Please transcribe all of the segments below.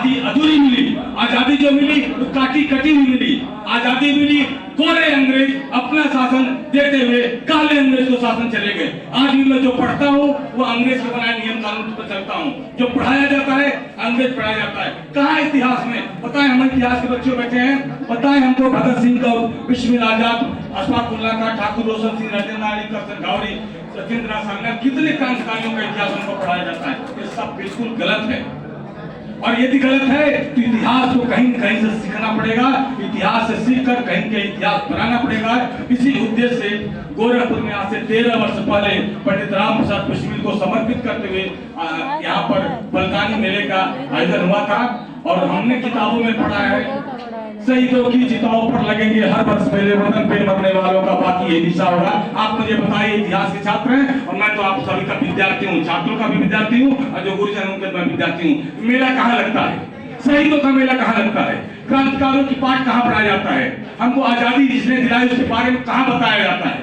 आजादी अधूरी मिली, आजादी जो मिली वो काटी कटी हुई मिली। आजादी मिली, गोरे अंग्रेज अपना शासन देते हुए काले अंग्रेज को शासन चले गए। आज भी मैं जो पढ़ता हूँ वो अंग्रेज के बनाए नियम कानून पर चलता हूँ। जो पढ़ाया जाता है अंग्रेज पढ़ाया जाता है। कहाँ इतिहास में पता है? हम इतिहास के बच्चे बैठे हैं, पता है हमको भगत सिंह का, बिस्मिल आजाद, अशफाक उल्लाह का, ठाकुर रोशन सिंह, राजेंद्र नारायण करसन घावरी, सत्येंद्र नाथ सामने कितने क्रांतिकारियों का इतिहास हमको पढ़ाया जाता है। ये सब बिल्कुल गलत है। और यदि गलत है तो इतिहास को कहीं कहीं से सीखना पड़ेगा, इतिहास से सीखकर कहीं के इतिहास बनाना पड़ेगा। इसी उद्देश्य से गोरखपुर में आज से 13 वर्ष पहले पंडित राम प्रसाद बिस्मिल को समर्पित करते हुए यहाँ पर बलिदानी मेले का आयोजन हुआ था। और हमने किताबों में पढ़ा है, शहीदों की चिताओं पर लगेंगे हर वर्ष मेले, वतन पे मरने वालों का बाकी ये दिशा होगा। आप मुझे बताइए, इतिहास के छात्र हैं और मैं तो आप सभी का विद्यार्थी हूँ, छात्रों का भी विद्यार्थी हूँ और जो गुरुजन उनके मैं विद्यार्थी हूँ। मेला कहाँ लगता है? शहीदों का मेला कहाँ लगता है? क्रांतिकारियों की पाठ कहाँ पढ़ाया जाता है? हमको आजादी जिसने दिलाई उसके बारे में कहाँ बताया जाता है?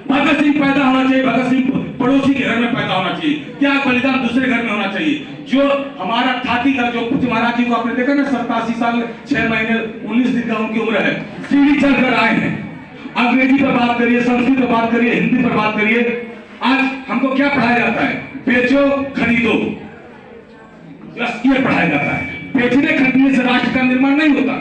भगत सिंह पैदा होना चाहिए, भगत सिंह पड़ोसी के घर में पैदा होना चाहिए, क्या बलिदान दूसरे घर में होना चाहिए। जो हमारा ठाती का जो पृथ्वी महाराज जी को आपने देखा ना, 87 साल 6 महीने 19 दिन का उनकी उम्र है, सीढ़ी चढ़कर आए हैं। अंग्रेजी पर बात करिए, संस्कृत पर बात करिए, हिंदी पर बात करिए। आज हमको क्या पढ़ाया जाता है? बेचो खरीदो, बस ये पढ़ाया जाता है। बेचने खरीदने से राष्ट्र का निर्माण नहीं होता।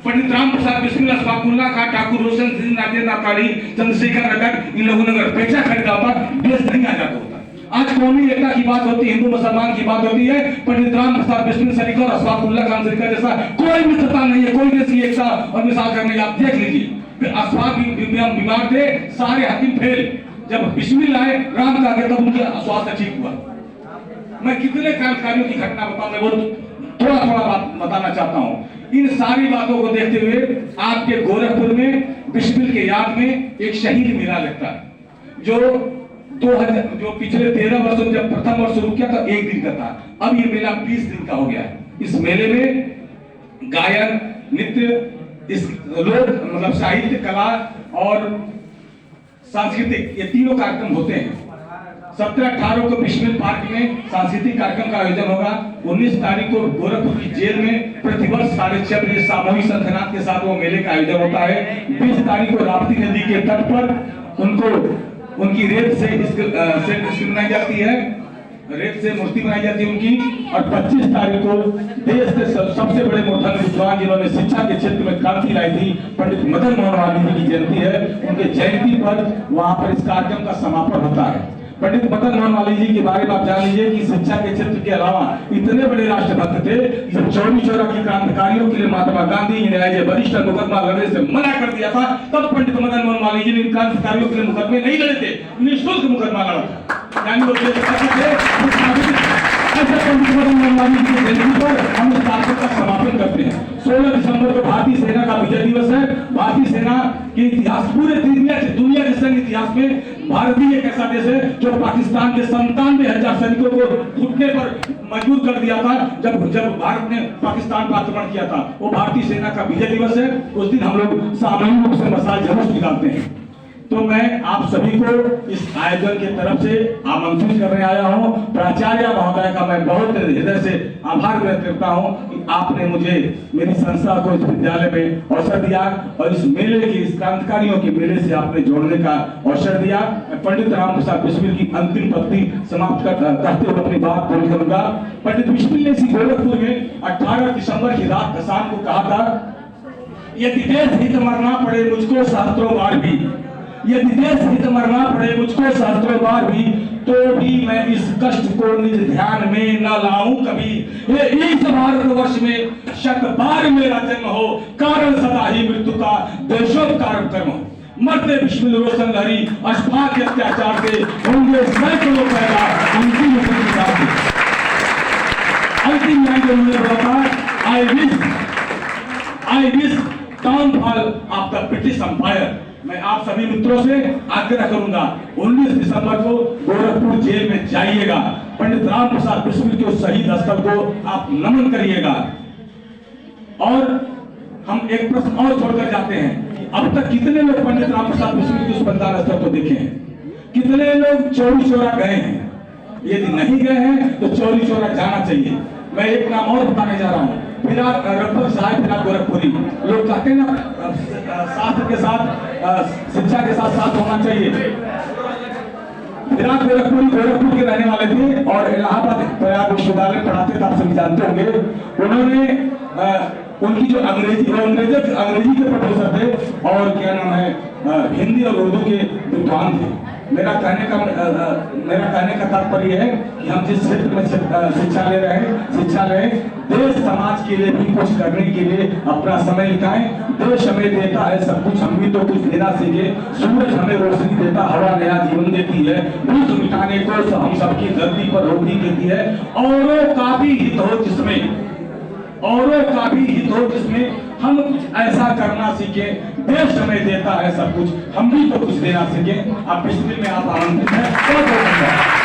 पंडित राम प्रसाद बिस्मिल, अशफाक उल्लाह खां, ठाकुर रोशन सिंह, राजेंद्र नाथ काड़ी, चंद्रशेखर नगर, इन लोगों ने अगर बेचा खरीदा होता, देश नहीं आजाद होता। आज कौमी एकता की बात होती है, हिंदू मुसलमान की बात होती है, पंडित राम प्रसाद बिस्मिल सरीका और अशफाक उल्लाह खान सरीका जैसा कोई मित्रता नहीं है, कोई देश की एकता और मिसाल करने। आप देख लीजिए, अशफाक बीमार थे, सारे हकीम फेल, जब बिस्मिल आए राम का आगे तब उनका स्वास्थ्य ठीक हुआ। मैं कितने क्रांतिकारियों की घटना बताऊं, मैं वो थोड़ा बात बताना चाहता हूँ। इन सारी बातों को देखते हुए आपके गोरखपुर में बिस्मिल के याद में एक शहीद मेला लगता है, जो पिछले 13 वर्षों में जब प्रथम वर्ष शुरू किया था 1 दिन का था, अब ये मेला 20 दिन का हो गया है। इस मेले में गायन, नृत्य, इस लोक मतलब साहित्य, कला और सांस्कृतिक, ये तीनों कार्यक्रम होते हैं। 17-18 को बिस्मिल पार्क में सांस्कृतिक कार्यक्रम का आयोजन होगा। 19 तारीख को गोरखपुर की जेल में प्रतिवर्ष 6:30 बजे सामूहिक संतनाद के साथ वो मेले का आयोजन होता है। 20 तारीख को राप्ती नदी के तट पर उनकी रेत से बनाई जाती है, रेत से मूर्ति बनाई जाती है उनकी। और 25 तारीख को देश के सबसे बड़े मूर्धन्य विद्वान जिन्होंने शिक्षा के क्षेत्र में क्रांति लाई थी, पंडित मदन मोहन मालवीय की जयंती है। उनके जयंती पर वहां पर इस कार्यक्रम का समापन होता है। पंडित मदन मोहन मालवीय जी के बारे में आप जान लीजिए कि शिक्षा के क्षेत्र के अलावा इतने बड़े राष्ट्रभक्त थे, जब चौरी चौरा की क्रांतिकारियों के लिए महात्मा गांधी ने वरिष्ठ मुकदमा लड़ने से मना कर दिया था, तब पंडित मदन मोहन मालवीय जी ने क्रांतिकारियों के लिए मुकदमे नहीं लड़े थे, निःशुल्क मुकदमा लड़ा था। यानी वो पंडित मदन मोहन मालवीय जी की जयंती पर हम इस कार्यक्रम का समापन करते हैं। 16 दिसंबर को भारतीय सेना का विजय दिवस है। भारतीय सेना के इतिहास, पूरे दुनिया के संग इतिहास में भारतीय एक ऐसा देश है जो पाकिस्तान के 97,000 सैनिकों को घुटने पर मजबूर कर दिया था जब भारत ने पाकिस्तान पर आक्रमण किया था। वो भारतीय सेना का विजय दिवस है। उस दिन हम लोग सामूहिक रूप से मसाल जुलूस निकालते हैं। तो मैं आप सभी को इस आयोजन की तरफ से आमंत्रित करने आया हूं। प्राचार्य महोदय का मैं बहुत हृदय से आभार व्यक्त करता हूं कि आपने मुझे मेरी संस्था को इस विद्यालय में अवसर दिया और इस मेले की, इस क्रांतिकारियों के मेले से आपने जोड़ने का अवसर दिया। मैं पंडित राम प्रसाद बिस्मिल की अंतिम पंक्ति समाप्त करते हुए अपनी बात पूरी करूंगा। पंडित बिस्मिल ने इसी गोरखपुर में 18 दिसंबर की रात का शाम को कहा था, यदि देश हित मरना पड़े मुझको सहस्त्रों बार भी, यदि देश हित मरना पड़े मुझको सहस्त्रों बार भी, तो भी मैं इस कष्ट को निज ध्यान में न लाऊं कभी। ये इस भारतवर्ष में शत बार मेरा जन्म हो, कारण सदा ही मृत्यु का देशोपकार कर्म हो। मरते बिस्मिल रोशन लहरी अशफाक के अत्याचार से होंगे सैकड़ों पैदा अंतिम लाइन जो उन्होंने बोला, I wish downfall of the British empire. मैं आप सभी मित्रों से आग्रह करूंगा, 19 दिसंबर को गोरखपुर जेल में जाइएगा, पंडित राम प्रसाद बिस्मिल के उस शहीद स्थल को आप नमन करिएगा। और हम एक प्रश्न और छोड़कर जाते हैं, अब तक कितने लोग पंडित राम प्रसाद बिस्मिल के उस बलिदान स्थल को देखे हैं? कितने लोग चौरी चौरा गए हैं? यदि नहीं गए हैं तो चौरी चौरा जाना चाहिए। मैं एक नाम और बताने जा रहा हूँ, फिराक रखकर साहिब फिराक गोरखपुरी। लोग कहते हैं ना शास्त्र के साथ शिक्षा के साथ साथ होना चाहिए। फिराक गोरखपुरी गोरखपुर के रहने वाले थे और इलाहाबाद प्रयाग विश्वविद्यालय पढ़ाते थे, आप सभी जानते होंगे। उन्होंने उनकी जो अंग्रेजी के प्रोफेसर थे और क्या नाम है हिंदी और उर्दू के विद्वान थे। मेरा कहने का तात्पर्य है कि हम जिस क्षेत्र में शिक्षा ले रहे हैं, देश समाज के लिए भी कुछ करने के लिए अपना समय निकालें। देश हमें देता है सब कुछ, हम भी तो कुछ देना सीखे। सूरज हमें रोशनी देता, हवा नया जीवन देती है, भूख मिटाने को हम सबकी धरती पर रोटी देती है। औरों का भी हित हो जिसमें हम कुछ ऐसा करना सीखें। देश हमें देता है सब कुछ, हम भी तो कुछ देना सीखें। आप पिछले में आप आनंदित हैं। बहुत बहुत धन्यवाद।